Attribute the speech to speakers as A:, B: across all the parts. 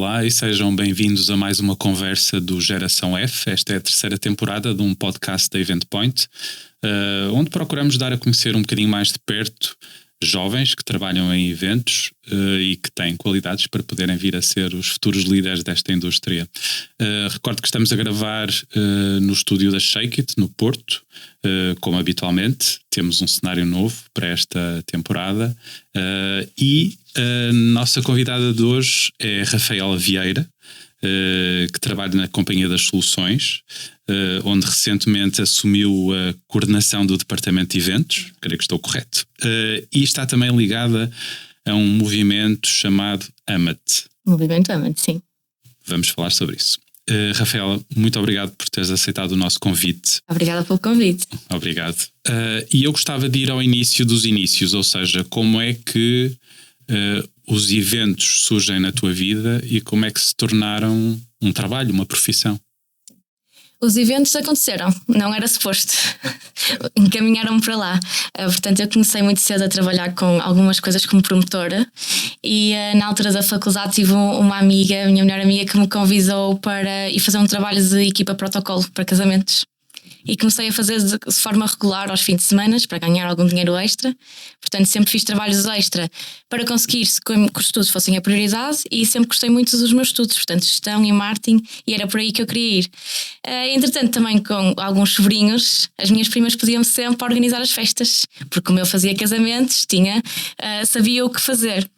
A: Olá e sejam bem-vindos a mais uma conversa do Geração F. Esta é a terceira temporada de um podcast da Event Point, onde procuramos dar a conhecer um bocadinho mais de perto jovens que trabalham em eventos e que têm qualidades para poderem vir a ser os futuros líderes desta indústria. Recordo que estamos a gravar no estúdio da Shake It, no Porto, como habitualmente. Temos um cenário novo para esta temporada e a nossa convidada de hoje é Rafaela Vieira, que trabalha na Companhia das Soluções, onde recentemente assumiu a coordenação do departamento de eventos, creio que estou correto, e está também ligada a um movimento chamado AMAT.
B: Movimento AMAT, sim.
A: Vamos falar sobre isso. Rafaela, muito obrigado por teres aceitado o nosso convite.
B: Obrigada pelo convite.
A: Obrigado. E eu gostava de ir ao início dos inícios, ou seja, como é que os eventos surgem na tua vida e como é que se tornaram um trabalho, uma profissão?
B: Os eventos aconteceram, não era suposto, encaminharam-me para lá. Portanto, eu comecei muito cedo a trabalhar com algumas coisas como promotora e na altura da faculdade tive uma amiga, a minha melhor amiga, que me convidou para ir fazer um trabalho de equipa protocolo para casamentos. E comecei a fazer de forma regular aos fins de semana para ganhar algum dinheiro extra. Portanto, sempre fiz trabalhos extra para conseguir que os estudos fossem a prioridade e sempre gostei muito dos meus estudos, portanto, gestão e marketing, e era por aí que eu queria ir. Entretanto, também com alguns sobrinhos, as minhas primas pediam-me sempre a organizar as festas, porque como eu fazia casamentos, sabia o que fazer.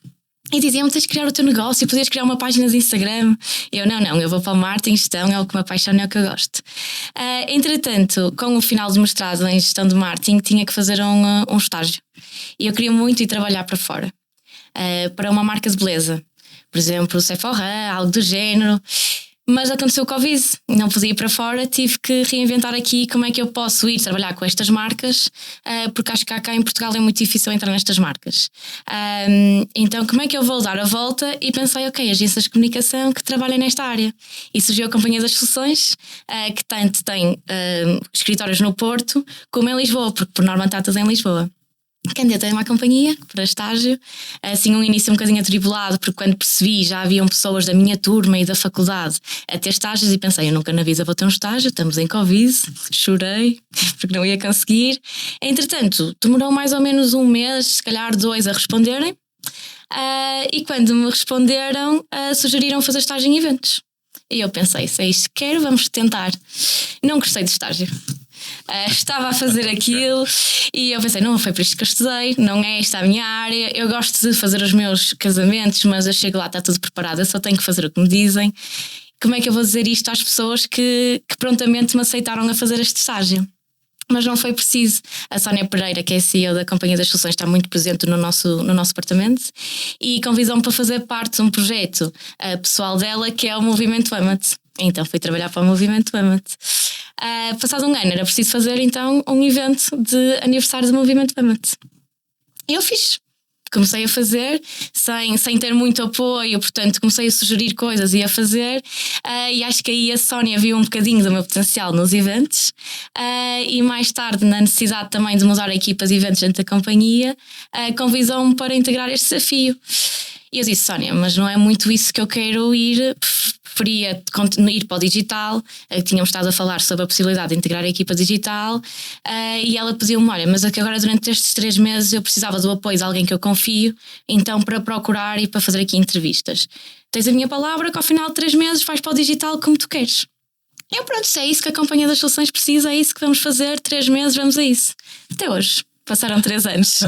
B: E diziam-me, tens de criar o teu negócio, podias criar uma página de Instagram. Eu, não, eu vou para o marketing, gestão, é o que me apaixona, é o que eu gosto. Entretanto, com o final do mestrado em gestão de marketing, tinha que fazer um estágio. E eu queria muito ir trabalhar para fora, para uma marca de beleza. Por exemplo, o Sephora, algo do género. Mas aconteceu o Covid, não podia ir para fora, tive que reinventar aqui como é que eu posso ir trabalhar com estas marcas, porque acho que cá em Portugal é muito difícil entrar nestas marcas. Então como é que eu vou dar a volta? E pensei, agências de comunicação que trabalham nesta área. E surgiu a Companhia das Soluções, que tanto tem escritórios no Porto como em Lisboa, porque por norma está tudo em Lisboa. Candidatei uma companhia para estágio, assim um início um bocadinho atribulado, porque quando percebi já haviam pessoas da minha turma e da faculdade a ter estágios e pensei, eu nunca na vida vou ter um estágio, estamos em Covid, chorei porque não ia conseguir. Entretanto, demorou mais ou menos um mês, se calhar 2 a responderem, e quando me responderam sugeriram fazer estágio em eventos. E eu pensei, se é isto que quero, vamos tentar. Não gostei de estágio. Estava a fazer aquilo e eu pensei, não foi por isto que eu estudei, não é esta a minha área, eu gosto de fazer os meus casamentos, mas eu chego lá, está tudo preparado, eu só tenho que fazer o que me dizem. Como é que eu vou dizer isto às pessoas que prontamente me aceitaram a fazer este estágio? Mas não foi preciso. A Sónia Pereira, que é a CEO da Companhia das Soluções, está muito presente no nosso departamento e convidou-me para fazer parte de um projeto pessoal dela, que é o Movimento AMAT. Então fui trabalhar para o Movimento AMAT. Passado um ano era preciso fazer então um evento de aniversário do Movimento AMAT. E eu fiz. Comecei a fazer sem ter muito apoio, portanto comecei a sugerir coisas e a fazer, e acho que aí a Sónia viu um bocadinho do meu potencial nos eventos, e mais tarde, na necessidade também de mudar a equipa de eventos dentro da companhia, convidou-me para integrar este desafio. E eu disse, Sónia, mas não é muito isso que eu quero ir, preferia ir para o digital. Tínhamos estado a falar sobre a possibilidade de integrar a equipa digital, e ela pediu-me, olha, mas é que agora durante estes 3 meses eu precisava do apoio de alguém que eu confio, então para procurar e para fazer aqui entrevistas. Tens a minha palavra que ao final de 3 meses vais para o digital como tu queres. Eu pronto, se é isso que a Companhia das Soluções precisa, é isso que vamos fazer, 3 meses, vamos a isso. Até hoje. Passaram 3 anos.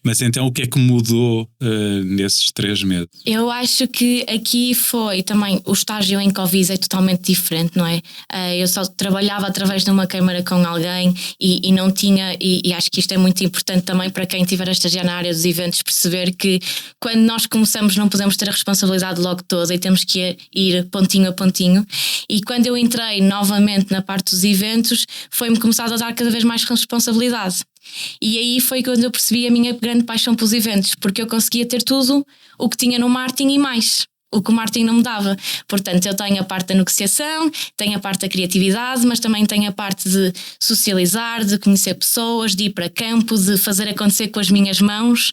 A: Mas então o que é que mudou nesses 3 meses?
B: Eu acho que aqui foi também o estágio em Covid é totalmente diferente, não é? Eu só trabalhava através de uma câmara com alguém e não tinha, e acho que isto é muito importante também para quem estiver a estagiar na área dos eventos, perceber que quando nós começamos não podemos ter a responsabilidade logo toda e temos que ir pontinho a pontinho. E quando eu entrei novamente na parte dos eventos, foi-me começado a dar cada vez mais responsabilidade. E aí foi quando eu percebi a minha grande paixão pelos eventos, porque eu conseguia ter tudo o que tinha no marketing e mais, o que o marketing não me dava. Portanto, eu tenho a parte da negociação, tenho a parte da criatividade, mas também tenho a parte de socializar, de conhecer pessoas, de ir para campo, de fazer acontecer com as minhas mãos.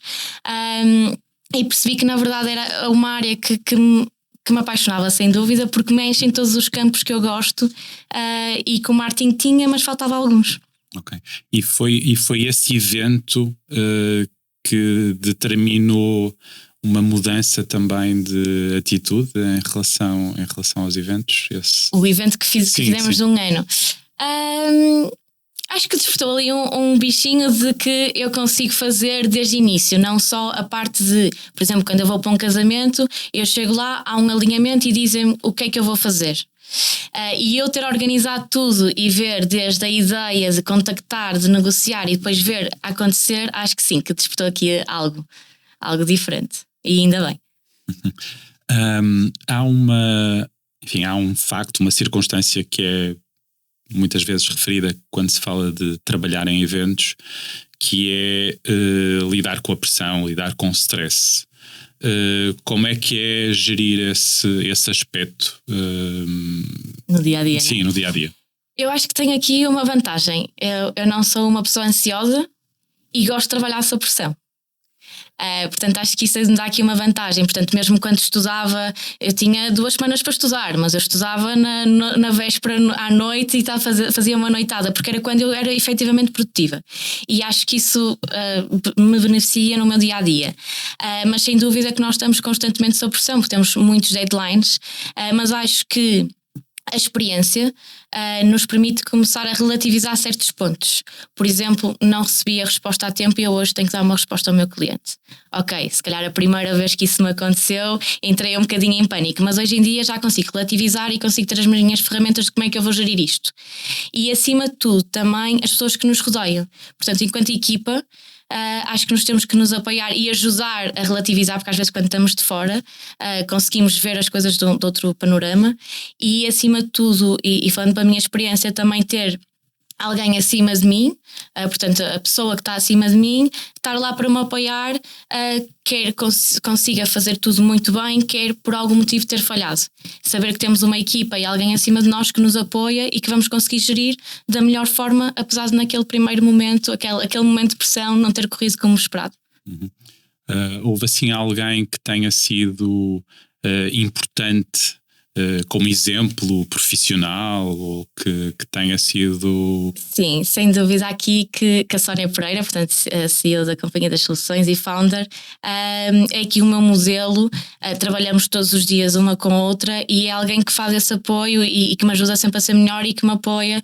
B: E percebi que na verdade era uma área que me que me apaixonava, sem dúvida, porque me enche em todos os campos que eu gosto, e que o marketing tinha, mas faltava alguns.
A: Ok. E foi esse evento que determinou uma mudança também de atitude em relação aos eventos?
B: O evento que fizemos de um ano. Acho que despertou ali um bichinho de que eu consigo fazer desde o início, não só a parte de, por exemplo, quando eu vou para um casamento, eu chego lá, há um alinhamento e dizem-me o que é que eu vou fazer. E eu ter organizado tudo e ver desde a ideia de contactar, de negociar e depois ver acontecer, acho que sim, que despertou aqui algo diferente. E ainda bem.
A: Há um facto, uma circunstância que é muitas vezes referida quando se fala de trabalhar em eventos, que é lidar com a pressão, lidar com o stress. Como é que é gerir esse aspecto
B: no dia a dia?
A: Sim, no dia a dia.
B: Eu acho que tenho aqui uma vantagem. Eu não sou uma pessoa ansiosa e gosto de trabalhar sob pressão. Portanto, acho que isso me dá aqui uma vantagem. Portanto, mesmo quando estudava, eu tinha 2 semanas para estudar, mas eu estudava na véspera à noite e fazia uma noitada, porque era quando eu era efetivamente produtiva. E acho que isso me beneficia no meu dia a dia. Mas sem dúvida que nós estamos constantemente sob pressão, porque temos muitos deadlines, mas acho que a experiência nos permite começar a relativizar certos pontos. Por exemplo, não recebi a resposta a tempo e eu hoje tenho que dar uma resposta ao meu cliente. Ok, se calhar a primeira vez que isso me aconteceu, entrei um bocadinho em pânico, mas hoje em dia já consigo relativizar e consigo ter as minhas ferramentas de como é que eu vou gerir isto. E acima de tudo, também as pessoas que nos rodeiam. Portanto, enquanto equipa, acho que nos temos que nos apoiar e ajudar a relativizar, porque às vezes quando estamos de fora conseguimos ver as coisas de outro panorama. E acima de tudo, e falando para a minha experiência, também ter alguém acima de mim, portanto a pessoa que está acima de mim, estar lá para me apoiar, quer consiga fazer tudo muito bem, quer por algum motivo ter falhado. Saber que temos uma equipa e alguém acima de nós que nos apoia e que vamos conseguir gerir da melhor forma, apesar de naquele primeiro momento, aquele momento de pressão não ter corrido como esperado.
A: Houve assim alguém que tenha sido importante como exemplo profissional ou que tenha sido...
B: Sim, sem dúvida aqui que a Sónia Pereira, portanto a CEO da Companhia das Soluções e founder, é aqui o meu modelo. Trabalhamos todos os dias uma com a outra e é alguém que faz esse apoio e que me ajuda sempre a ser melhor e que me apoia,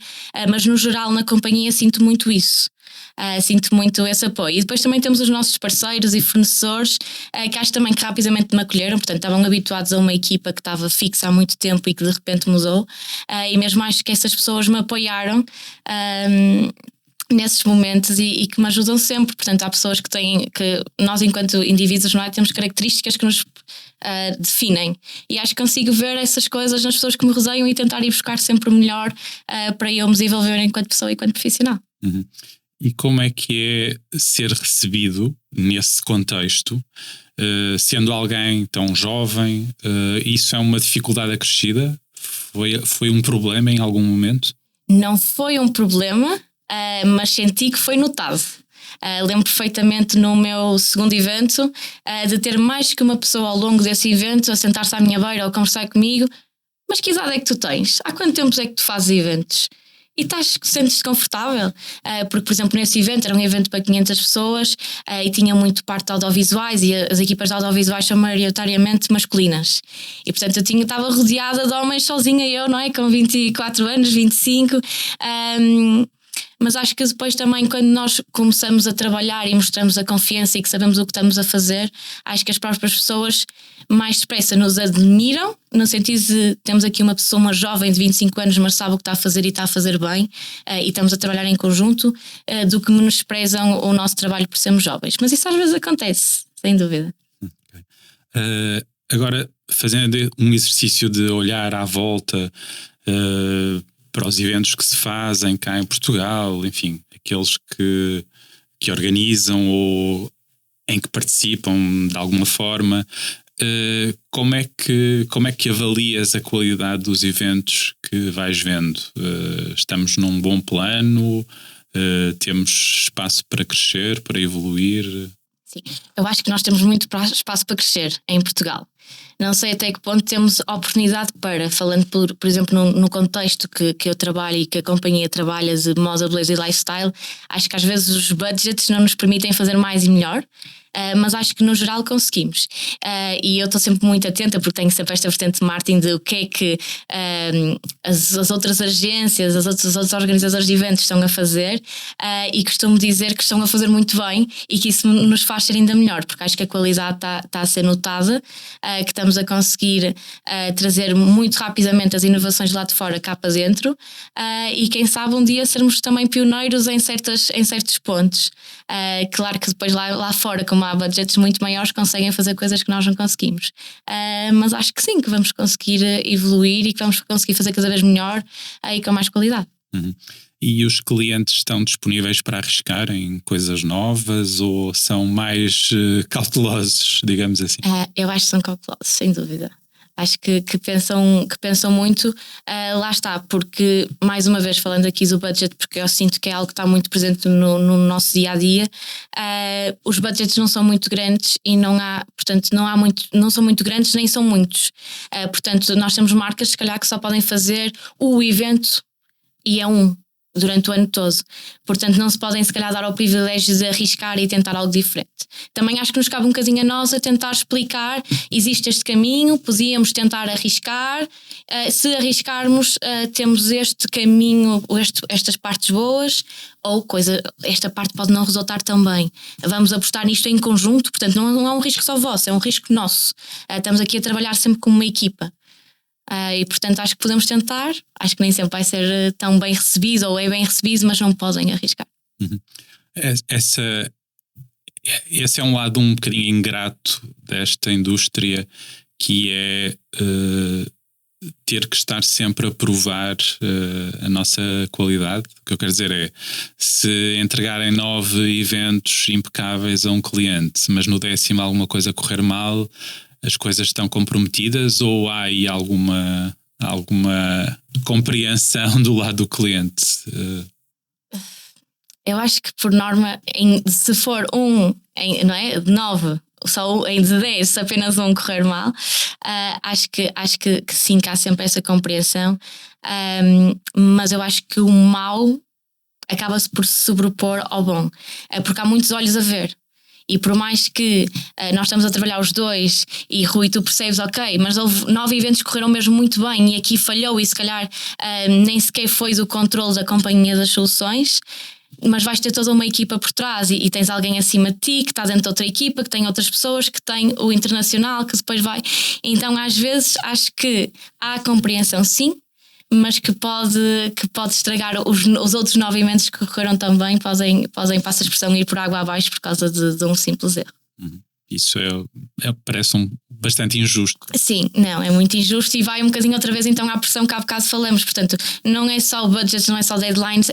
B: mas no geral na companhia sinto muito isso. Sinto muito esse apoio. E depois também temos os nossos parceiros e fornecedores que acho também que rapidamente me acolheram, portanto estavam habituados a uma equipa que estava fixa há muito tempo e que de repente mudou, e mesmo acho que essas pessoas me apoiaram nesses momentos e que me ajudam sempre. Portanto, há pessoas que nós enquanto indivíduos, não é, temos características que nos definem, e acho que consigo ver essas coisas nas pessoas que me rodeiam e tentar ir buscar sempre o melhor para eu me desenvolver enquanto pessoa e enquanto profissional.
A: E como é que é ser recebido nesse contexto, sendo alguém tão jovem? Isso é uma dificuldade acrescida? Foi um problema em algum momento?
B: Não foi um problema, mas senti que foi notado. Lembro perfeitamente no meu segundo evento de ter mais que uma pessoa ao longo desse evento a sentar-se à minha beira ou conversar comigo. Mas que idade é que tu tens? Há quanto tempo é que tu fazes eventos? E sentes-te confortável? Porque, por exemplo, nesse evento era um evento para 500 pessoas e tinha muito parte de audiovisuais e as equipas de audiovisuais são maioritariamente masculinas. E, portanto, eu estava rodeada de homens sozinha eu, não é? Com 24 anos, 25. Mas acho que depois também, quando nós começamos a trabalhar e mostramos a confiança e que sabemos o que estamos a fazer, acho que as próprias pessoas mais depressa nos admiram, no sentido de temos aqui uma pessoa, uma jovem de 25 anos, mas sabe o que está a fazer e está a fazer bem, e estamos a trabalhar em conjunto, do que menosprezam o nosso trabalho por sermos jovens. Mas isso às vezes acontece, sem dúvida.
A: Okay. Agora, fazendo um exercício de olhar à volta para os eventos que se fazem cá em Portugal, enfim, aqueles que organizam ou em que participam de alguma forma, como é que avalias a qualidade dos eventos que vais vendo? Estamos num bom plano? Temos espaço para crescer, para evoluir?
B: Sim, eu acho que nós temos muito espaço para crescer em Portugal. Não sei até que ponto temos oportunidade para, falando por exemplo no contexto que eu trabalho e que a companhia trabalha de moda, beleza e lifestyle, acho que às vezes os budgets não nos permitem fazer mais e melhor. Mas acho que no geral conseguimos. E eu estou sempre muito atenta, porque tenho sempre esta vertente de marketing de o que é que as outras agências, os outros organizadores de eventos estão a fazer, e costumo dizer que estão a fazer muito bem e que isso nos faz ser ainda melhor, porque acho que a qualidade está a ser notada, que estamos a conseguir trazer muito rapidamente as inovações lá de fora cá para dentro, e quem sabe um dia sermos também pioneiros em certos pontos. Claro que depois lá fora, como há budgets muito maiores, conseguem fazer coisas que nós não conseguimos, mas acho que sim, que vamos conseguir evoluir e que vamos conseguir fazer cada vez melhor e com mais qualidade.
A: E os clientes estão disponíveis para arriscar em coisas novas ou são mais cautelosos, digamos assim?
B: Eu acho que são cautelosos, sem dúvida. Acho que pensam muito, lá está, porque mais uma vez falando aqui do budget, porque eu sinto que é algo que está muito presente no nosso dia-a-dia, os budgets não são muito grandes e não são muito grandes nem são muitos, portanto nós temos marcas se calhar que só podem fazer o evento e é durante o ano todo, portanto não se podem se calhar dar ao privilégio de arriscar e tentar algo diferente. Também acho que nos cabe um bocadinho a nós a tentar explicar, existe este caminho, podíamos tentar arriscar, se arriscarmos temos este caminho, estas partes boas, ou esta parte pode não resultar tão bem, vamos apostar nisto em conjunto, portanto não é um risco só vosso, é um risco nosso, estamos aqui a trabalhar sempre como uma equipa. E portanto acho que podemos tentar, acho que nem sempre vai ser tão bem recebido ou é bem recebido, mas não podem arriscar.
A: Esse é um lado um bocadinho ingrato desta indústria, que é ter que estar sempre a provar a nossa qualidade. O que eu quero dizer é, se entregarem 9 eventos impecáveis a um cliente, mas no 10º alguma coisa correr mal, as coisas estão comprometidas, ou há aí alguma compreensão do lado do cliente?
B: Eu acho que por norma, se for não é, de 9, só de 10, se apenas correr mal, acho que sim, que há sempre essa compreensão, mas eu acho que o mau acaba-se por se sobrepor ao bom, porque há muitos olhos a ver. E por mais que nós estamos a trabalhar os dois e Rui, tu percebes, ok, mas houve 9 eventos que correram mesmo muito bem e aqui falhou e se calhar nem sequer foi do controle da companhia das soluções, mas vais ter toda uma equipa por trás e tens alguém acima de ti que está dentro de outra equipa, que tem outras pessoas, que tem o internacional, que depois vai. Então às vezes acho que há compreensão sim, mas que pode estragar os outros 9 eventos que correram tão bem, podem para essa expressão ir por água abaixo por causa de um simples erro.
A: Isso parece bastante injusto.
B: Sim, não, é muito injusto e vai um bocadinho outra vez então à pressão que há bocado falamos. Portanto, não é só o budget, não é só deadlines,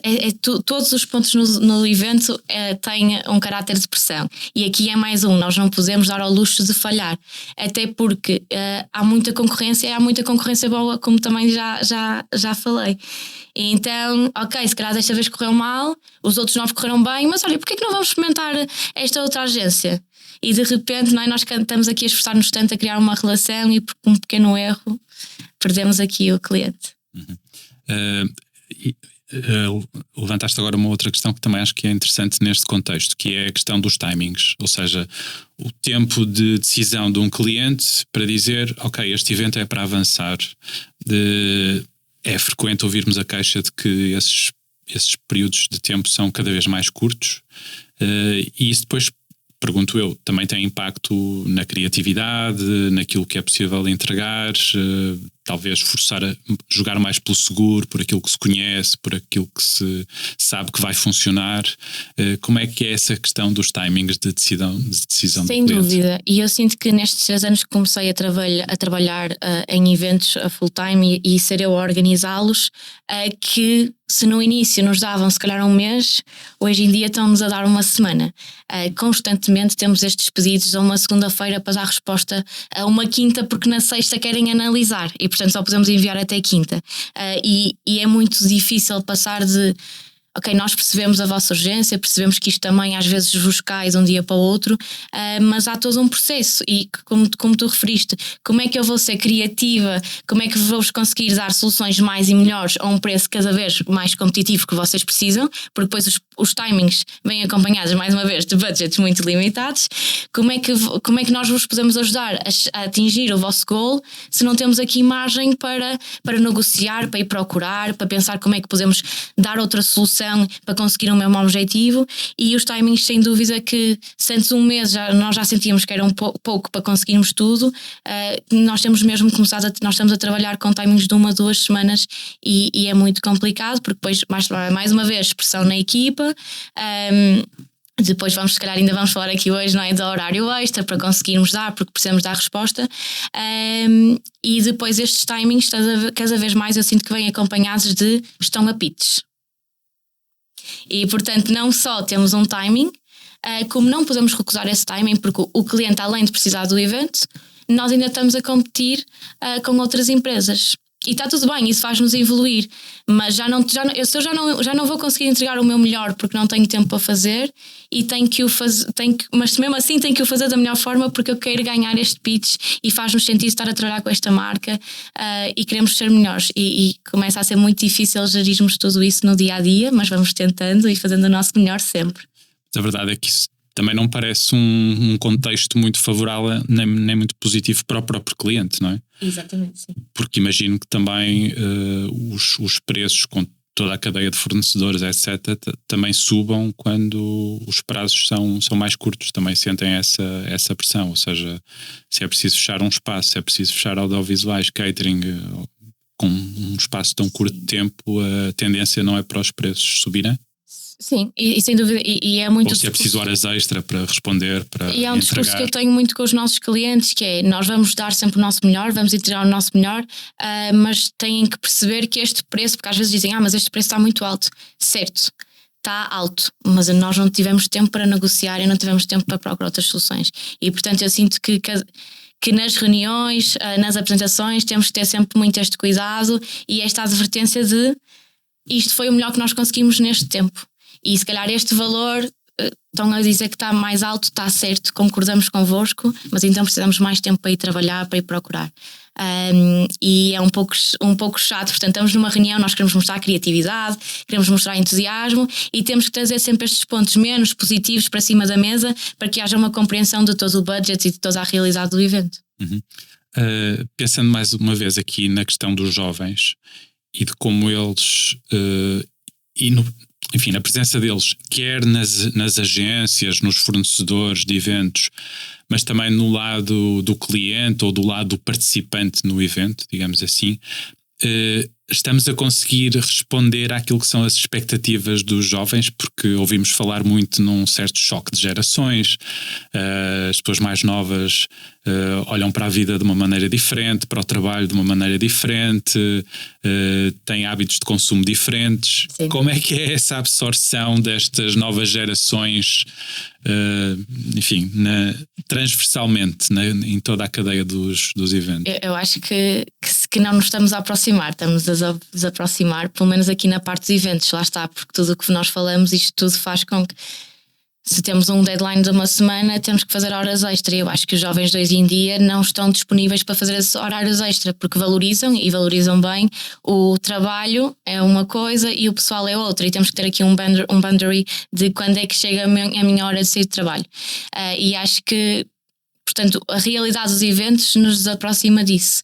B: todos os pontos no evento têm um caráter de pressão. E aqui é mais nós não podemos dar ao luxo de falhar, até porque há muita concorrência e há muita concorrência boa, como também já falei. Então, ok, se calhar desta vez correu mal, os outros 9 correram bem, mas olha, porquê que não vamos experimentar esta outra agência? E de repente nós estamos aqui a esforçar-nos tanto a criar uma relação e por um pequeno erro perdemos aqui o cliente.
A: Levantaste agora uma outra questão que também acho que é interessante neste contexto, que é a questão dos timings, ou seja, o tempo de decisão de um cliente para dizer, ok, este evento é para avançar. É frequente ouvirmos a queixa de que esses períodos de tempo são cada vez mais curtos, e isso depois, pergunto eu, também tem impacto na criatividade, naquilo que é possível entregar, talvez forçar a jogar mais pelo seguro, por aquilo que se conhece, por aquilo que se sabe que vai funcionar. Como é que é essa questão dos timings de decisão
B: Sem
A: do cliente?
B: dúvida, e eu sinto que nestes 3 anos que comecei a trabalhar em eventos a full time e ser eu a organizá-los, que se no início nos davam se calhar um mês, hoje em dia estão-nos a dar uma semana. Constantemente temos estes pedidos a uma segunda-feira para dar resposta a uma quinta, porque na sexta querem analisar e portanto só podemos enviar até quinta. E é muito difícil passar de ok, nós percebemos a vossa urgência, percebemos que isto também às vezes vos cai de um dia para o outro, mas há todo um processo e como tu referiste, como é que eu vou ser criativa, como é que vou-vos conseguir dar soluções mais e melhores a um preço cada vez mais competitivo que vocês precisam, porque depois os timings vêm acompanhados mais uma vez de budgets muito limitados. Como é que nós vos podemos ajudar a atingir o vosso goal se não temos aqui margem para negociar, para ir procurar, para pensar como é que podemos dar outra solução para conseguir o mesmo objetivo? E os timings, sem dúvida, que se antes um mês nós já sentíamos que era um pouco para conseguirmos tudo, nós temos mesmo começado nós estamos a trabalhar com timings de 1 a 2 semanas e é muito complicado, porque depois mais uma vez pressão na equipa. Depois se calhar ainda vamos falar aqui hoje, não é, do horário extra para conseguirmos dar, porque precisamos dar resposta, e depois estes timings cada vez mais eu sinto que vêm acompanhados de estão a pitch, e portanto não só temos um timing, como não podemos recusar esse timing, porque o cliente, além de precisar do evento, nós ainda estamos a competir com outras empresas. E está tudo bem, isso faz-nos evoluir, mas eu já não vou conseguir entregar o meu melhor porque não tenho tempo para fazer, e tenho que o fazer, mas mesmo assim tenho que o fazer da melhor forma, porque eu quero ganhar este pitch e faz-nos sentido estar a trabalhar com esta marca, e queremos ser melhores, e começa a ser muito difícil gerirmos tudo isso no dia a dia, mas vamos tentando e fazendo o nosso melhor sempre.
A: A verdade é que isso também não parece um contexto muito favorável, nem muito positivo para o próprio cliente, não é?
B: Exatamente, sim.
A: Porque imagino que também os preços com toda a cadeia de fornecedores, etc., também subam quando os prazos são mais curtos, também sentem essa pressão. Ou seja, se é preciso fechar um espaço, se é preciso fechar audiovisuais, catering, com um espaço tão curto de tempo, a tendência não é para os preços subirem?
B: Sim, e sem dúvida, e é muito.
A: Ou se é preciso horas extra para responder, para entregar.
B: E é um discurso que eu tenho muito com os nossos clientes, que é: nós vamos dar sempre o nosso melhor, vamos entregar o nosso melhor, mas têm que perceber que este preço, porque às vezes dizem, mas este preço está muito alto. Certo, está alto, mas nós não tivemos tempo para negociar e não tivemos tempo para procurar outras soluções. E portanto eu sinto que nas reuniões, nas apresentações, temos que ter sempre muito este cuidado e esta advertência de: isto foi o melhor que nós conseguimos neste tempo. E se calhar este valor, estão a dizer que está mais alto, está certo, concordamos convosco, mas então precisamos mais tempo para ir trabalhar, para ir procurar. E é um pouco chato. Portanto, estamos numa reunião, nós queremos mostrar criatividade, queremos mostrar entusiasmo, e temos que trazer sempre estes pontos menos positivos para cima da mesa, para que haja uma compreensão de todo o budget e de toda a realidade do evento.
A: Uhum. Pensando mais uma vez aqui na questão dos jovens e de como eles enfim, na presença deles, quer nas agências, nos fornecedores de eventos, mas também no lado do cliente ou do lado do participante no evento, digamos assim, estamos a conseguir responder àquilo que são as expectativas dos jovens, porque ouvimos falar muito num certo choque de gerações. As pessoas mais novas olham para a vida de uma maneira diferente, para o trabalho de uma maneira diferente, têm hábitos de consumo diferentes. Sim. Como é que é essa absorção destas novas gerações, enfim, transversalmente em toda a cadeia dos eventos?
B: Eu acho que não nos estamos a aproximar, estamos a desaproximar, pelo menos aqui na parte dos eventos, lá está, porque tudo o que nós falamos, isto tudo faz com que, se temos um deadline de uma semana, temos que fazer horas extra. Eu acho que os jovens de hoje em dia não estão disponíveis para fazer esses horários extra, porque valorizam bem o trabalho, é uma coisa e o pessoal é outra, e temos que ter aqui um boundary de quando é que chega a minha hora de sair de trabalho. E acho que, portanto, a realidade dos eventos nos desaproxima disso.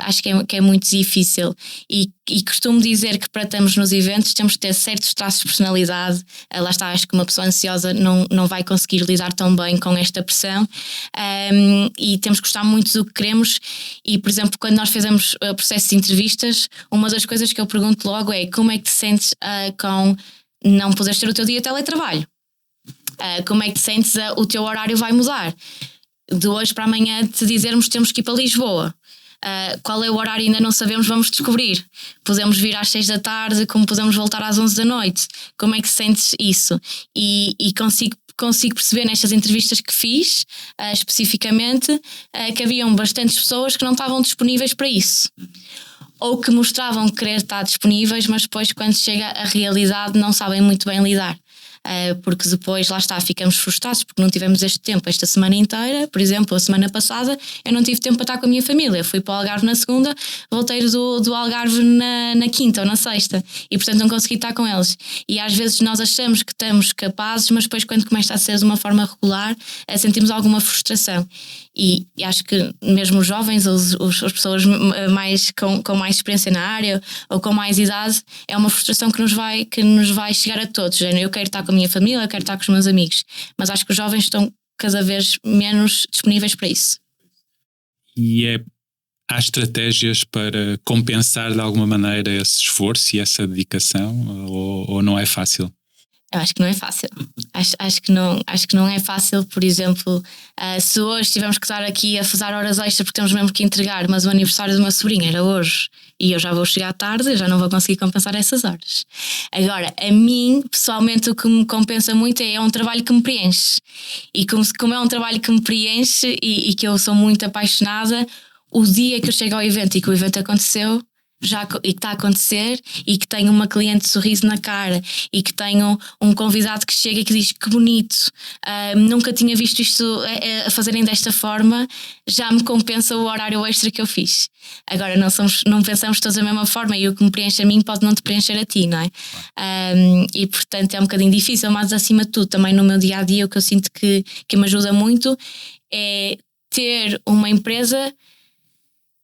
B: Acho que é muito difícil. E costumo dizer que para estarmos nos eventos temos que ter certos traços de personalidade. Lá está, acho que uma pessoa ansiosa não vai conseguir lidar tão bem com esta pressão. E temos que gostar muito do que queremos. E, por exemplo, quando nós fazemos o processo de entrevistas, uma das coisas que eu pergunto logo é: como é que te sentes com não poderes ter o teu dia de teletrabalho? Como é que te sentes o teu horário vai mudar? De hoje para amanhã te dizermos que temos que ir para Lisboa, qual é o horário ainda não sabemos, vamos descobrir. Podemos vir às 6 da tarde, como podemos voltar às 11 da noite. Como é que sentes isso? E consigo perceber nestas entrevistas que fiz, especificamente, que haviam bastantes pessoas que não estavam disponíveis para isso. ou que mostravam querer estar disponíveis, mas depois quando chega a realidade não sabem muito bem lidar. Porque depois, lá está, ficamos frustrados porque não tivemos este tempo esta semana inteira. Por exemplo, a semana passada eu não tive tempo para estar com a minha família, fui para o Algarve na segunda, voltei do Algarve na quinta ou na sexta, e portanto não consegui estar com eles. E às vezes nós achamos que estamos capazes, mas depois quando começa a ser de uma forma regular, sentimos alguma frustração. E acho que mesmo os jovens, as pessoas mais, com mais experiência na área ou com mais idade, é uma frustração que nos vai chegar a todos. Eu quero estar com a minha família, eu quero estar com os meus amigos, mas acho que os jovens estão cada vez menos disponíveis para isso.
A: E há estratégias para compensar de alguma maneira esse esforço e essa dedicação, ou não é fácil?
B: Eu acho que não é fácil. Acho que não é fácil. Por exemplo, se hoje tivermos que estar aqui a fazer horas extras porque temos mesmo que entregar, mas o aniversário do meu sobrinho era hoje e eu já vou chegar tarde, eu já não vou conseguir compensar essas horas. Agora, a mim, pessoalmente, o que me compensa muito é um trabalho que me preenche. E como é um trabalho que me preenche e que eu sou muito apaixonada, o dia que eu chego ao evento e que o evento aconteceu, e que está a acontecer, e que tenho uma cliente de sorriso na cara, e que tenho um convidado que chega e que diz que bonito, nunca tinha visto isto a fazerem desta forma, já me compensa o horário extra que eu fiz. Agora não pensamos todos da mesma forma, e o que me preenche a mim pode não te preencher a ti, não é? E portanto é um bocadinho difícil, mas acima de tudo também no meu dia-a-dia o que eu sinto que me ajuda muito é ter uma empresa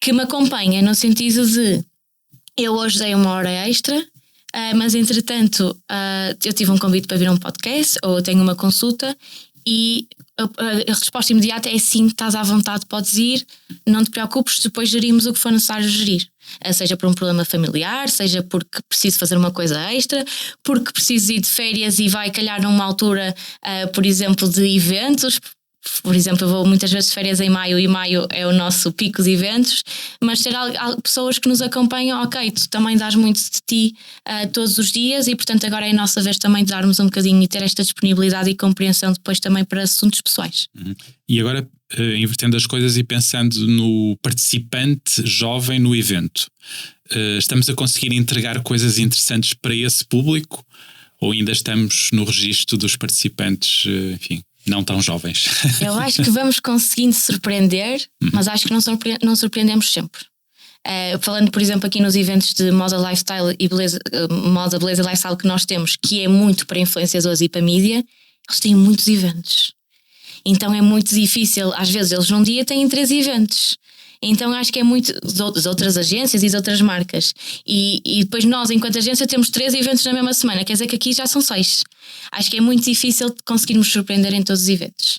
B: que me acompanha, no sentido de eu hoje dei uma hora extra, mas entretanto eu tive um convite para vir a um podcast ou eu tenho uma consulta e a resposta imediata é sim, estás à vontade, podes ir, não te preocupes, depois gerimos o que for necessário gerir. Seja por um problema familiar, seja porque preciso fazer uma coisa extra, porque preciso ir de férias e vai calhar numa altura, por exemplo, de eventos. Por exemplo, eu vou muitas vezes de férias em maio e maio é o nosso pico de eventos, mas ter pessoas que nos acompanham, ok, tu também dás muito de ti todos os dias e portanto agora é a nossa vez também de darmos um bocadinho e ter esta disponibilidade e compreensão depois também para assuntos pessoais.
A: E agora, invertendo as coisas e pensando no participante jovem no evento, estamos a conseguir entregar coisas interessantes para esse público ou ainda estamos no registro dos participantes, enfim, não tão jovens?
B: Eu acho que vamos conseguindo surpreender, mas acho que não surpreendemos sempre. Falando, por exemplo, aqui nos eventos de moda, lifestyle e beleza, moda, beleza e lifestyle que nós temos, que é muito para influenciadores e para mídia, eles têm muitos eventos. Então é muito difícil, às vezes eles num dia têm 3 eventos. Então acho que é muito de outras agências e de outras marcas. E depois nós, enquanto agência, temos 3 eventos na mesma semana. Quer dizer que aqui já são 6. Acho que é muito difícil conseguirmos surpreender em todos os eventos.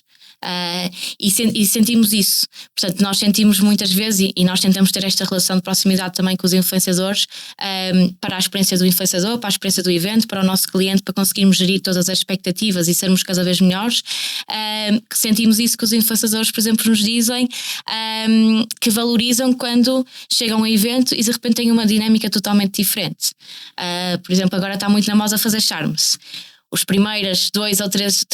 B: E sentimos isso. Portanto, nós sentimos muitas vezes e nós tentamos ter esta relação de proximidade também com os influenciadores, para a experiência do influenciador, para a experiência do evento, para o nosso cliente, para conseguirmos gerir todas as expectativas e sermos cada vez melhores. Que sentimos isso que os influenciadores, por exemplo, nos dizem, que valorizam quando chegam a evento e de repente têm uma dinâmica totalmente diferente. Por exemplo, agora está muito na moda fazer charmes. Os primeiras 2 ou 3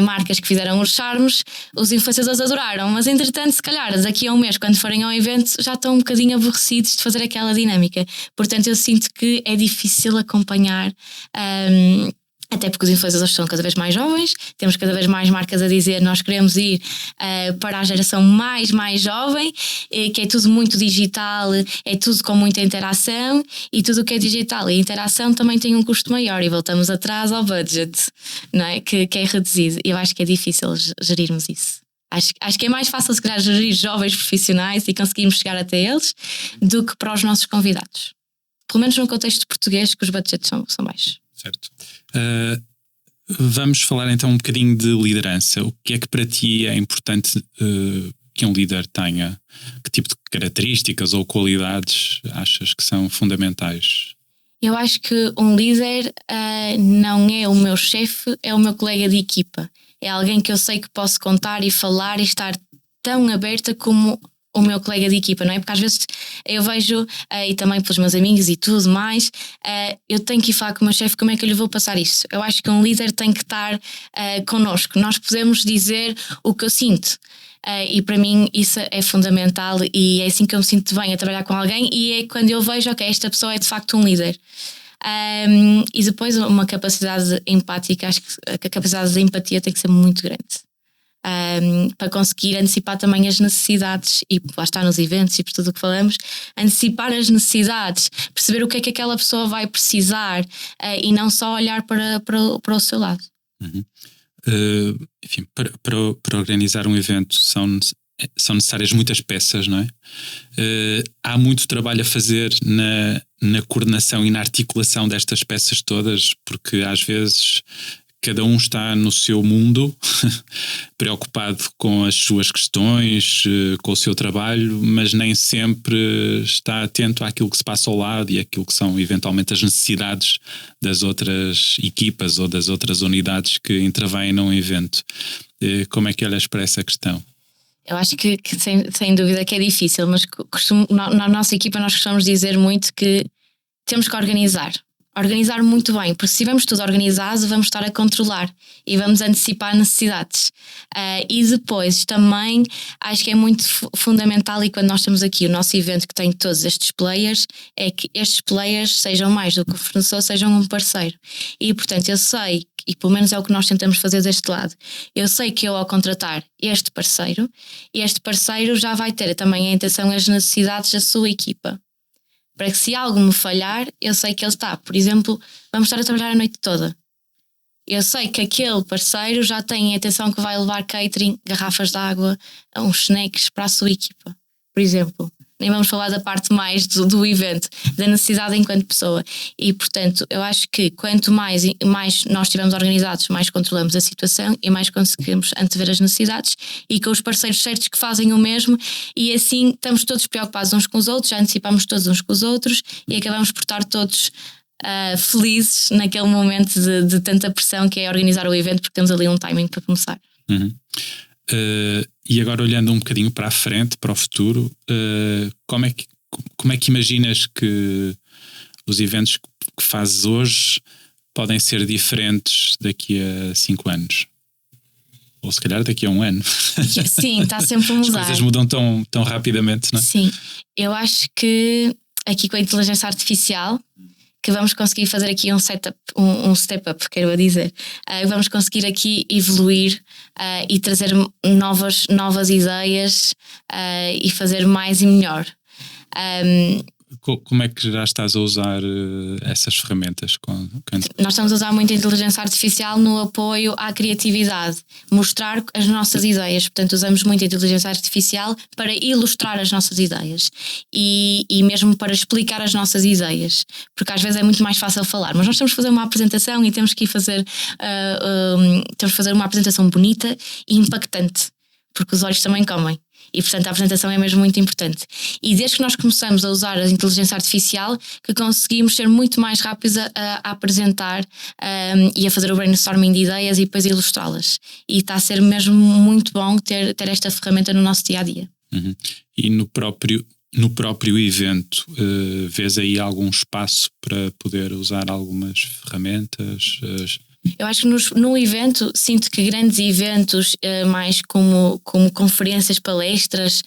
B: marcas que fizeram os charmes, os influenciadores adoraram, mas entretanto, se calhar, daqui a um mês, quando forem ao evento, já estão um bocadinho aborrecidos de fazer aquela dinâmica. Portanto, eu sinto que é difícil acompanhar, até porque os influenciadores são cada vez mais jovens, temos cada vez mais marcas a dizer nós queremos ir para a geração mais jovem, que é tudo muito digital, é tudo com muita interação, e tudo o que é digital e interação também tem um custo maior e voltamos atrás ao budget, não é? Que é reduzido. Eu acho que é difícil gerirmos isso. Acho que é mais fácil se calhar gerir jovens profissionais e conseguirmos chegar até eles do que para os nossos convidados. Pelo menos no contexto português, que os budgets são baixos.
A: Certo. Vamos falar então um bocadinho de liderança. O que é que para ti é importante que um líder tenha? Que tipo de características ou qualidades achas que são fundamentais?
B: Eu acho que um líder não é o meu chefe, é o meu colega de equipa. É alguém que eu sei que posso contar e falar e estar tão aberta como o meu colega de equipa, não é? Porque às vezes eu vejo, e também pelos meus amigos e tudo mais, eu tenho que ir falar com o meu chefe, como é que eu lhe vou passar isso? Eu acho que um líder tem que estar connosco. Nós podemos dizer o que eu sinto, E para mim isso é fundamental e é assim que eu me sinto bem a trabalhar com alguém, e é quando eu vejo, ok, esta pessoa é de facto um líder. E depois uma capacidade empática, acho que a capacidade de empatia tem que ser muito grande. Para conseguir antecipar também as necessidades, e lá está nos eventos e por tudo o que falamos, antecipar as necessidades, perceber o que é que aquela pessoa vai precisar, e não só olhar para o seu lado.
A: Enfim, para organizar um evento são necessárias muitas peças, não é? Há muito trabalho a fazer na coordenação e na articulação destas peças todas, porque às vezes cada um está no seu mundo, preocupado com as suas questões, com o seu trabalho, mas nem sempre está atento àquilo que se passa ao lado e àquilo que são eventualmente as necessidades das outras equipas ou das outras unidades que intervêm num evento. Como é que olhas para essa questão?
B: Eu acho que sem dúvida que é difícil, mas na nossa equipa nós costumamos dizer muito que temos que organizar muito bem, porque se estivermos tudo organizado vamos estar a controlar e vamos antecipar necessidades. E depois também acho que é muito fundamental, e quando nós temos aqui o nosso evento que tem todos estes players, é que estes players sejam mais do que um fornecedor, sejam um parceiro. E portanto eu sei, e pelo menos é o que nós tentamos fazer deste lado, eu sei que eu ao contratar este parceiro já vai ter também a intenção e as necessidades da sua equipa, para que se algo me falhar, eu sei que ele está. Por exemplo, vamos estar a trabalhar a noite toda. Eu sei que aquele parceiro já tem a atenção que vai levar catering, garrafas de água, uns snacks para a sua equipa, por exemplo. Nem vamos falar da parte mais do evento, da necessidade enquanto pessoa. E, portanto, eu acho que quanto mais nós estivermos organizados, mais controlamos a situação e mais conseguimos antever as necessidades, e com os parceiros certos que fazem o mesmo, e assim estamos todos preocupados uns com os outros, já antecipamos todos uns com os outros e acabamos por estar todos felizes naquele momento de tanta pressão que é organizar o evento, porque temos ali um timing para começar.
A: Uhum. E agora olhando um bocadinho para a frente, para o futuro, como é que imaginas que os eventos que fazes hoje podem ser diferentes daqui a 5 anos? Ou se calhar daqui a 1 ano?
B: Sim, está sempre a mudar.
A: As coisas mudam tão rapidamente, não é?
B: Sim, eu acho que aqui com a inteligência artificial que vamos conseguir fazer aqui um step up, quero dizer. Vamos conseguir aqui evoluir e trazer novas ideias e fazer mais e melhor.
A: Como é que já estás a usar essas ferramentas?
B: Nós estamos a usar muito a inteligência artificial no apoio à criatividade, mostrar as nossas ideias. Portanto, usamos muito a inteligência artificial para ilustrar as nossas ideias e mesmo para explicar as nossas ideias, porque às vezes é muito mais fácil falar, mas nós temos que fazer uma apresentação e temos que fazer uma apresentação bonita e impactante, porque os olhos também comem. E portanto a apresentação é mesmo muito importante. E desde que nós começamos a usar a inteligência artificial, que conseguimos ser muito mais rápidos a apresentar e a fazer o brainstorming de ideias e depois ilustrá-las. E está a ser mesmo muito bom ter esta ferramenta no nosso dia-a-dia.
A: Uhum. E no próprio evento, vês aí algum espaço para poder usar algumas ferramentas?
B: Eu acho que no evento, sinto que grandes eventos, mais como conferências, palestras,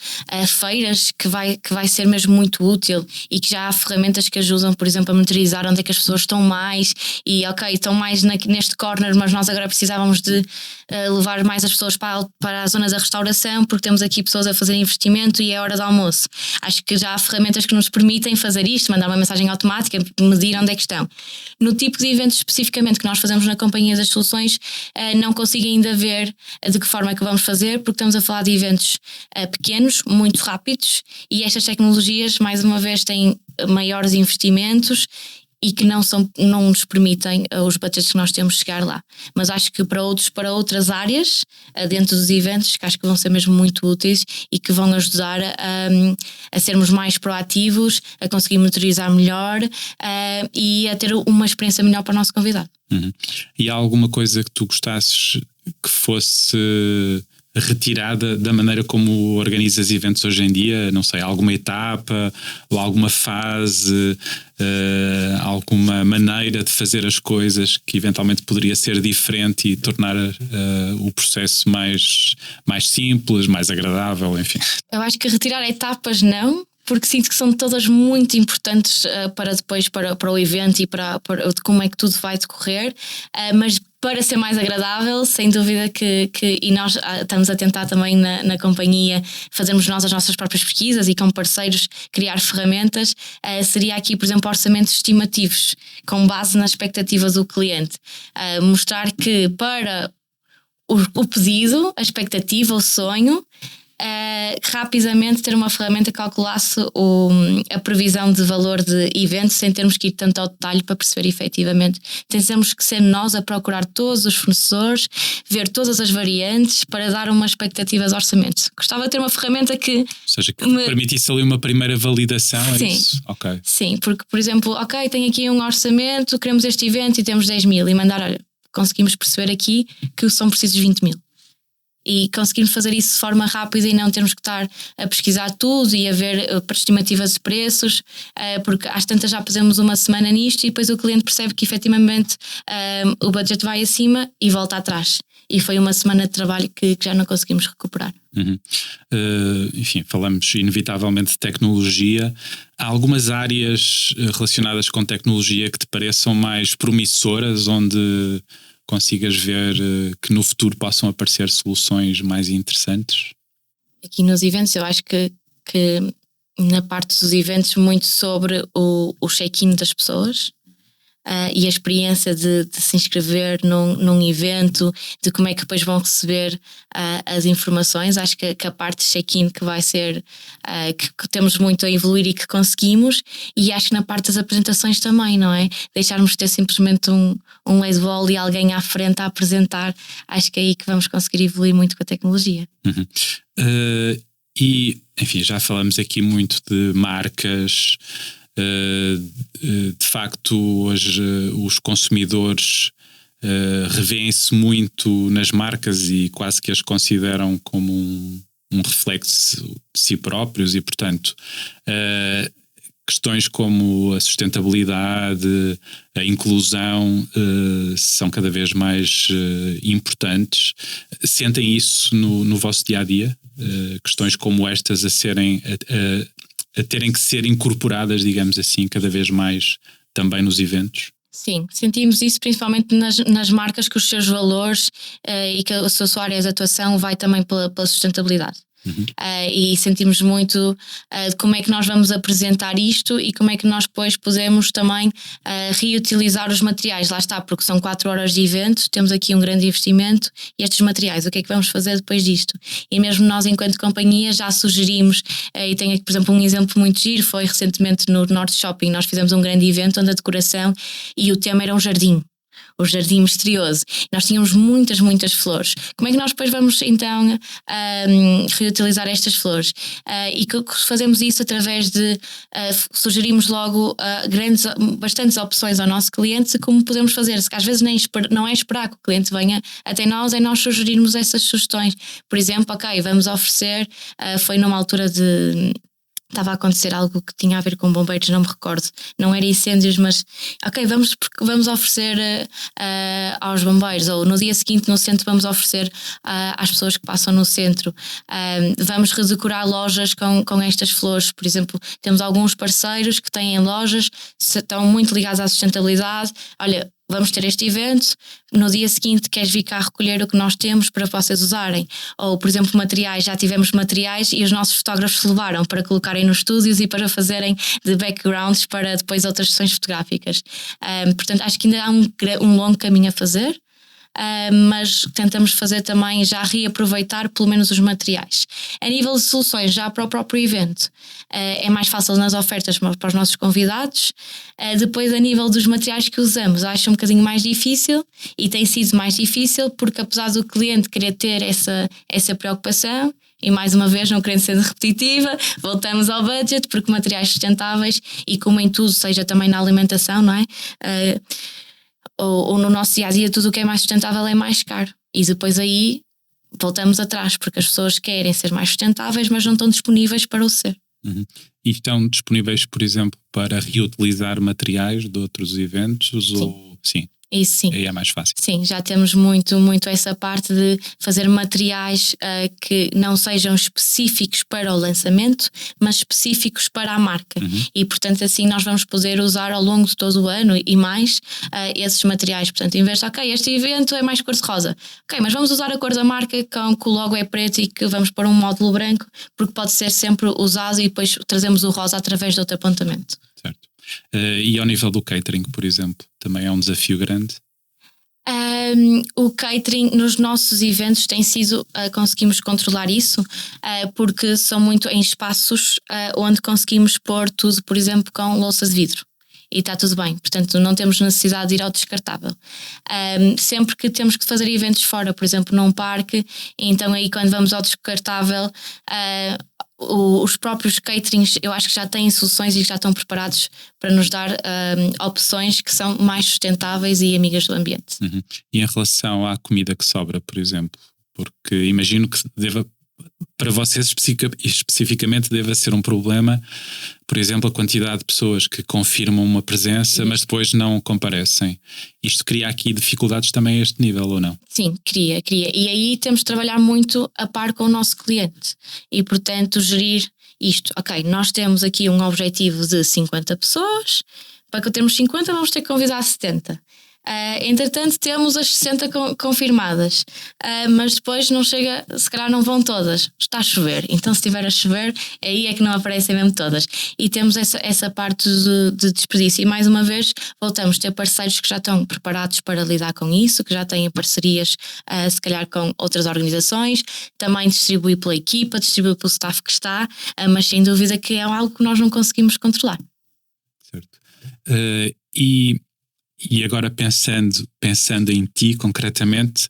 B: feiras, que vai ser mesmo muito útil, e que já há ferramentas que ajudam, por exemplo, a monitorizar onde é que as pessoas estão mais, e estão mais neste corner, mas nós agora precisávamos de levar mais as pessoas para a zona da restauração, porque temos aqui pessoas a fazer investimento e é hora do almoço. Acho que já há ferramentas que nos permitem fazer isto, mandar uma mensagem automática, medir onde é que estão. No tipo de eventos especificamente que nós fazemos na Companhia das Soluções, não consigo ainda ver de que forma é que vamos fazer, porque estamos a falar de eventos pequenos, muito rápidos, e estas tecnologias, mais uma vez, têm maiores investimentos e que não nos permitem os budgets que nós temos chegar lá. Mas acho que para outras áreas dentro dos eventos, que acho que vão ser mesmo muito úteis e que vão ajudar a sermos mais proativos, a conseguir monitorizar melhor e a ter uma experiência melhor para o nosso convidado.
A: Uhum. E há alguma coisa que tu gostasses que fosse retirada da maneira como organizas eventos hoje em dia? Não sei, alguma etapa ou alguma fase, alguma maneira de fazer as coisas que eventualmente poderia ser diferente e tornar o processo mais simples, mais agradável, enfim?
B: Eu acho que retirar etapas não, porque sinto que são todas muito importantes para depois, para o evento e para como é que tudo vai decorrer, mas para ser mais agradável, sem dúvida e nós estamos a tentar também na companhia fazermos nós as nossas próprias pesquisas e com parceiros criar ferramentas, seria aqui, por exemplo, orçamentos estimativos com base na expectativa do cliente, mostrar que para o pedido, a expectativa, o sonho, rapidamente ter uma ferramenta que calculasse a previsão de valor de evento sem termos que ir tanto ao detalhe para perceber efetivamente. Temos que ser nós a procurar todos os fornecedores, ver todas as variantes para dar uma expectativa de orçamento. Gostava de ter uma ferramenta que...
A: Ou seja, que permitisse ali uma primeira validação.
B: Sim,
A: é isso? Okay.
B: Sim, porque, por exemplo, tenho aqui um orçamento, queremos este evento e temos 10 mil e mandar, olha, conseguimos perceber aqui que são precisos 20 mil. E conseguirmos fazer isso de forma rápida e não termos que estar a pesquisar tudo e a ver estimativas de preços, porque às tantas já pusemos uma semana nisto e depois o cliente percebe que efetivamente o budget vai acima e volta atrás. E foi uma semana de trabalho que já não conseguimos recuperar.
A: Uhum. Enfim, falamos inevitavelmente de tecnologia. Há algumas áreas relacionadas com tecnologia que te pareçam mais promissoras, onde consigas ver que no futuro possam aparecer soluções mais interessantes?
B: Aqui nos eventos, eu acho que na parte dos eventos, muito sobre o check-in das pessoas. E a experiência de se inscrever num evento, de como é que depois vão receber as informações. Acho que a parte de check-in que vai ser que temos muito a evoluir e que conseguimos, e acho que na parte das apresentações também, não é? Deixarmos de ter simplesmente um lead-ball e alguém à frente a apresentar. Acho que é aí que vamos conseguir evoluir muito com a tecnologia.
A: Uhum. E, enfim, já falamos aqui muito de marcas. De facto, hoje os consumidores revêem-se muito nas marcas e quase que as consideram como um reflexo de si próprios e, portanto, questões como a sustentabilidade, a inclusão são cada vez mais importantes. Sentem isso no vosso dia-a-dia? Questões como estas a terem que ser incorporadas, digamos assim, cada vez mais também nos eventos?
B: Sim, sentimos isso principalmente nas marcas que os seus valores e que a sua área de atuação vai também pela sustentabilidade. Uhum. E sentimos muito de como é que nós vamos apresentar isto e como é que nós depois podemos também reutilizar os materiais. Lá está, porque são 4 horas de evento, temos aqui um grande investimento e estes materiais, o que é que vamos fazer depois disto? E mesmo nós, enquanto companhia, já sugerimos, e tenho aqui, por exemplo, um exemplo muito giro, foi recentemente no Norte Shopping, nós fizemos um grande evento onde a decoração e o tema era um jardim. O jardim misterioso. Nós tínhamos muitas flores. Como é que nós depois vamos então reutilizar estas flores? E fazemos isso através de sugerimos logo bastantes opções ao nosso cliente de como podemos fazer. Que às vezes não é esperar que o cliente venha até nós, é nós sugerirmos essas sugestões. Por exemplo, vamos oferecer, foi numa altura estava a acontecer algo que tinha a ver com bombeiros, não me recordo, não era incêndios, mas vamos oferecer aos bombeiros, ou no dia seguinte no centro vamos oferecer às pessoas que passam no centro, vamos redecorar lojas com estas flores. Por exemplo, temos alguns parceiros que têm lojas, estão muito ligados à sustentabilidade. Olha, vamos ter este evento, no dia seguinte queres vir cá recolher o que nós temos para vocês usarem? Ou, por exemplo, materiais, já tivemos materiais e os nossos fotógrafos levaram para colocarem nos estúdios e para fazerem de backgrounds para depois outras sessões fotográficas. Portanto, acho que ainda há um longo caminho a fazer. Mas tentamos fazer também já reaproveitar pelo menos os materiais. A nível de soluções já para o próprio evento, é mais fácil nas ofertas para os nossos convidados. Depois, a nível dos materiais que usamos, acho um bocadinho mais difícil, e tem sido mais difícil porque, apesar do cliente querer ter essa preocupação, e mais uma vez, não querendo ser repetitiva, voltamos ao budget, porque materiais sustentáveis, e como em tudo, seja também na alimentação, não é? Ou no nosso dia-a-dia, tudo o que é mais sustentável é mais caro. E depois aí voltamos atrás, porque as pessoas querem ser mais sustentáveis, mas não estão disponíveis para o ser.
A: Uhum. E estão disponíveis, por exemplo, para reutilizar materiais de outros eventos?
B: Sim.
A: Ou sim?
B: Isso sim.
A: Aí é mais fácil.
B: Sim, já temos muito essa parte de fazer materiais que não sejam específicos para o lançamento, mas específicos para a marca. E, portanto, assim nós vamos poder usar ao longo de todo o ano e mais esses materiais. Portanto, em vez de, este evento é mais cor-de-rosa. Mas vamos usar a cor da marca que o logo é preto e que vamos pôr um módulo branco, porque pode ser sempre usado e depois trazemos o rosa através de outro apontamento.
A: Certo. E ao nível do catering, por exemplo, também é um desafio grande?
B: O catering nos nossos eventos tem sido, conseguimos controlar isso, porque são muito em espaços onde conseguimos pôr tudo, por exemplo, com louça de vidro. E está tudo bem, portanto não temos necessidade de ir ao descartável. Sempre que temos que fazer eventos fora, por exemplo num parque, então aí quando vamos ao descartável, os próprios caterings eu acho que já têm soluções e já estão preparados para nos dar opções que são mais sustentáveis e amigas do ambiente.
A: E em relação à comida que sobra, por exemplo, porque imagino que para vocês especificamente deve ser um problema, por exemplo, a quantidade de pessoas que confirmam uma presença, mas depois não comparecem. Isto cria aqui dificuldades também a este nível, ou não?
B: Sim, cria. E aí temos de trabalhar muito a par com o nosso cliente e, portanto, gerir isto. Nós temos aqui um objetivo de 50 pessoas, para que termos 50 vamos ter que convidar 70. Entretanto temos as 60 confirmadas, mas depois não chega, se calhar não vão todas, está a chover, então se estiver a chover aí é que não aparecem mesmo todas e temos essa parte de desperdício e mais uma vez voltamos a ter parceiros que já estão preparados para lidar com isso, que já têm parcerias se calhar com outras organizações, também distribui pela equipa, distribui pelo staff que está, mas sem dúvida que é algo que nós não conseguimos controlar.
A: Certo. E agora pensando em ti concretamente,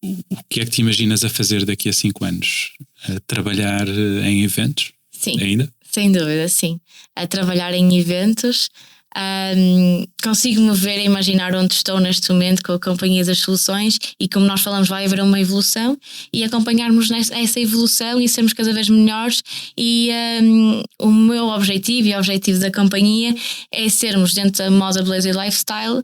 A: o que é que te imaginas a fazer daqui a 5 anos? A trabalhar em eventos?
B: Sim,
A: ainda?
B: Sem dúvida, sim. A trabalhar em eventos. Consigo-me ver e imaginar onde estou neste momento com a Companhia das Soluções e como nós falamos vai haver uma evolução e acompanharmos essa evolução e sermos cada vez melhores e o meu objetivo e o objetivo da companhia é sermos dentro da moda, beleza e lifestyle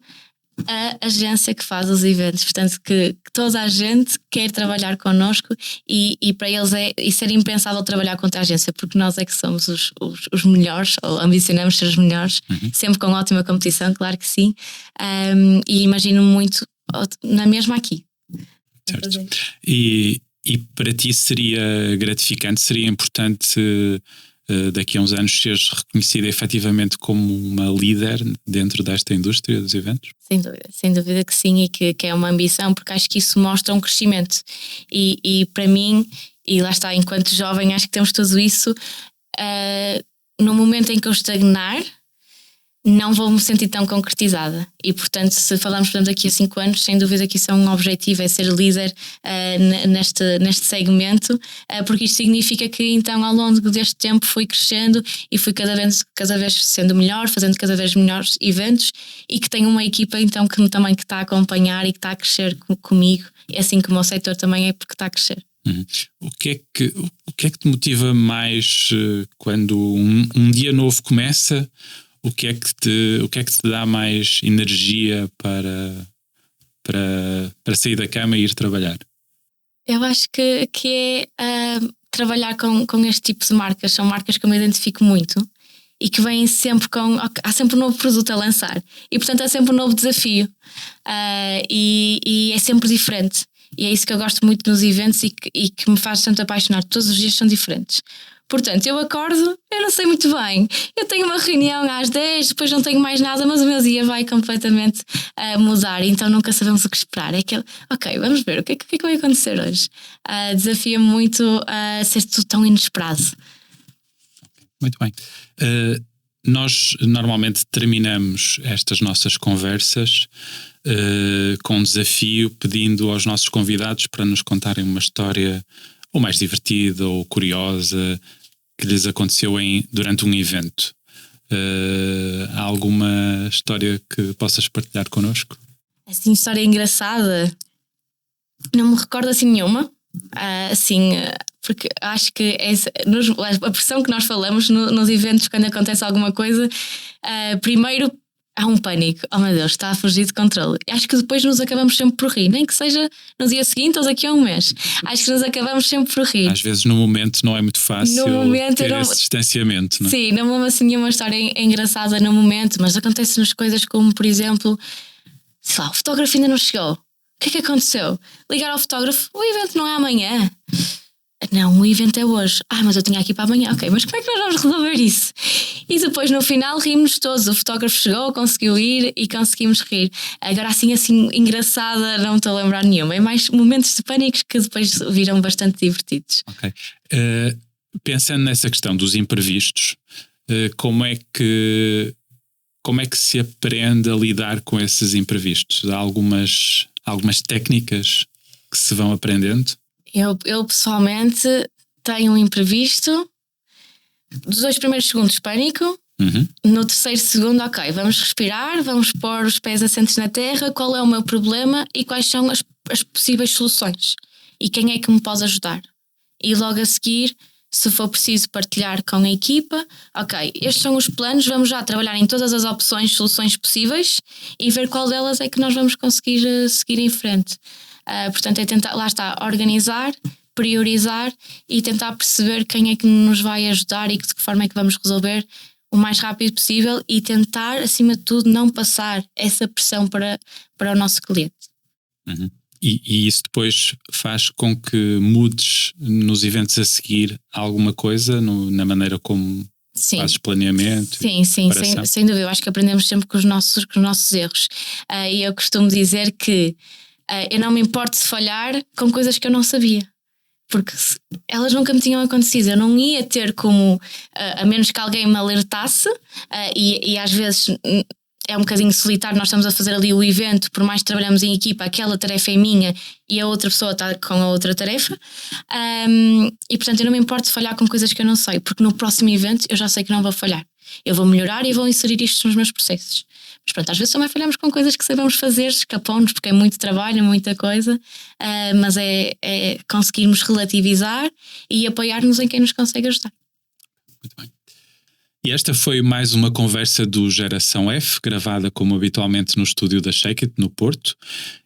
B: a agência que faz os eventos, portanto que toda a gente quer trabalhar connosco e para eles ser impensável trabalhar contra a agência, porque nós é que somos os melhores, ou ambicionamos ser os melhores, sempre com ótima competição, claro que sim, e imagino muito na mesma aqui.
A: Certo. E para ti seria gratificante, seria importante daqui a uns anos seres reconhecida efetivamente como uma líder dentro desta indústria dos eventos?
B: Sem dúvida que sim, e que é uma ambição, porque acho que isso mostra um crescimento e para mim, e lá está, enquanto jovem acho que temos tudo isso, no momento em que eu estagnar não vou me sentir tão concretizada e portanto se falamos daqui a 5 anos sem dúvida que isso é um objetivo, é ser líder neste segmento, porque isto significa que então ao longo deste tempo fui crescendo e fui cada vez sendo melhor, fazendo cada vez melhores eventos e que tenho uma equipa então que também que está a acompanhar e que está a crescer comigo, assim como o setor também é porque está a crescer.
A: O que é que te motiva mais quando um dia novo começa? O que é que te dá mais energia para sair da cama e ir trabalhar?
B: Eu acho que é trabalhar com este tipo de marcas. São marcas que eu me identifico muito e que vêm sempre há sempre um novo produto a lançar e portanto é sempre um novo desafio e é sempre diferente e é isso que eu gosto muito nos eventos e que me faz tanto apaixonar. Todos os dias são diferentes. Portanto, eu acordo, eu não sei muito bem. Eu tenho uma reunião às 10, depois não tenho mais nada, mas o meu dia vai completamente mudar. Então nunca sabemos o que esperar. É aquele, vamos ver, o que é que vai acontecer hoje? Desafia-me muito a ser tudo tão inesperado.
A: Muito bem. Nós normalmente terminamos estas nossas conversas com um desafio, pedindo aos nossos convidados para nos contarem uma história ou mais divertida ou curiosa que lhes aconteceu durante um evento. Há alguma história que possas partilhar connosco?
B: Assim, história engraçada? Não me recordo assim nenhuma. Assim, porque acho que a pressão que nós falamos nos eventos, quando acontece alguma coisa, primeiro há um pânico. Oh meu Deus, está a fugir de controle. Acho que depois nos acabamos sempre por rir, nem que seja no dia seguinte ou daqui a um mês. Acho que nos acabamos sempre por rir.
A: Às vezes no momento não é muito fácil ter esse distanciamento, não é?
B: Sim, não me lembro assim nenhuma história engraçada no momento, mas acontecem-nos coisas como, por exemplo, sei lá, o fotógrafo ainda não chegou. O que é que aconteceu? Ligar ao fotógrafo, o evento não é amanhã. Não, o evento é hoje. Mas eu tinha aqui para amanhã. Ok, mas como é que nós vamos resolver isso? E depois no final rimos todos. O fotógrafo chegou, conseguiu ir e conseguimos rir. Agora assim engraçada, não me estou a lembrar nenhuma. É mais momentos de pânicos que depois viram bastante divertidos.
A: Ok. Pensando nessa questão dos imprevistos, como é que se aprende a lidar com esses imprevistos? Há algumas técnicas que se vão aprendendo?
B: Eu pessoalmente tenho um imprevisto. Dos 2 primeiros segundos, pânico. No terceiro segundo, ok, vamos respirar, vamos pôr os pés assentes na terra. Qual é o meu problema e quais são as possíveis soluções? E quem é que me pode ajudar? E logo a seguir, se for preciso partilhar com a equipa, ok, estes são os planos, vamos já trabalhar em todas as opções, soluções possíveis e ver qual delas é que nós vamos conseguir seguir em frente. Portanto, é tentar, lá está, organizar, priorizar e tentar perceber quem é que nos vai ajudar e de que forma é que vamos resolver o mais rápido possível e tentar, acima de tudo, não passar essa pressão para o nosso cliente.
A: E isso depois faz com que mudes nos eventos a seguir alguma coisa na maneira como fazes planeamento?
B: Sim, sem dúvida. Eu acho que aprendemos sempre com os nossos erros. E eu costumo dizer que eu não me importo de falhar com coisas que eu não sabia, porque elas nunca me tinham acontecido. Eu não ia ter como, a menos que alguém me alertasse, e às vezes é um bocadinho solitário. Nós estamos a fazer ali o evento, por mais que trabalhamos em equipa, aquela tarefa é minha e a outra pessoa está com a outra tarefa, e portanto eu não me importo de falhar com coisas que eu não sei, porque no próximo evento eu já sei que não vou falhar. Eu vou melhorar e vou inserir isto nos meus processos. Mas pronto, às vezes também falhamos com coisas que sabemos fazer, escapamos porque é muito trabalho, muita coisa, mas é conseguirmos relativizar e apoiar-nos em quem nos consegue ajudar.
A: Muito bem. E esta foi mais uma conversa do Geração F, gravada como habitualmente no estúdio da Shake It, no Porto.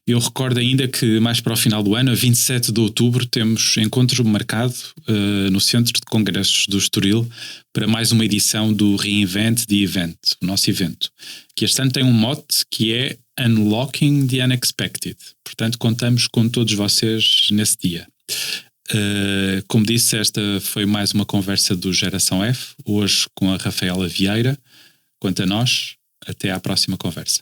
A: Eu recordo ainda que mais para o final do ano, a 27 de outubro, temos encontro marcado no Centro de Congressos do Estoril para mais uma edição do Reinvent the Event, o nosso evento, que este ano tem um mote que é Unlocking the Unexpected. Portanto, contamos com todos vocês nesse dia. Como disse, esta foi mais uma conversa do Geração F, hoje com a Rafaela Vieira. Quanto a nós, até à próxima conversa.